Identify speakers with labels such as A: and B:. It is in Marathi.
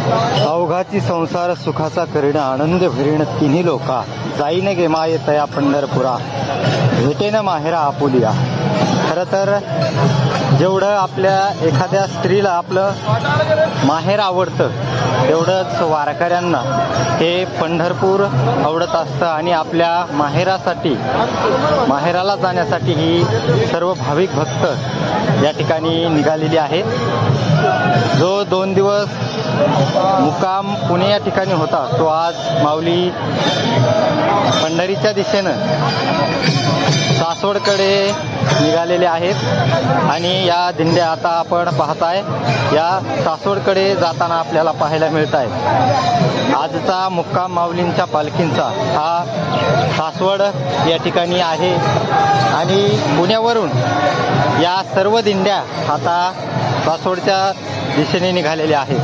A: अवघाची संसार सुखाचा करीण आनंद भरीण तिन्ही लोका जाईन गे माये तया पंढरपुरा भेटेन माहेरा आपुलिया. खरं तर जेवढं आपल्या एखाद्या स्त्रीला आपलं माहेर आवडतं तेवढंच वारकऱ्यांना हे पंढरपूर आवडत असतं आणि आपल्या माहेराला जाण्यासाठी ही सर्व भाविक भक्त या ठिकाणी निघालेली आहेत. जो 2 दिवस मुक्काम पुणे या ठिकाणी होता तो आज माऊली पंढरीच्या दिशेनं सासवडकडे निघालेले आहेत आणि या दिंड्या आता आपण पाहताय या सासवडकडे जाताना आपल्याला पाहायला मिळत आहे. आजचा मुक्काम माऊलींच्या पालखींचा हा सासवड या ठिकाणी आहे आणि पुण्यावरून या सर्व दिंड्या आता सासवडच्या दिशेने निघालेल्या आहेत.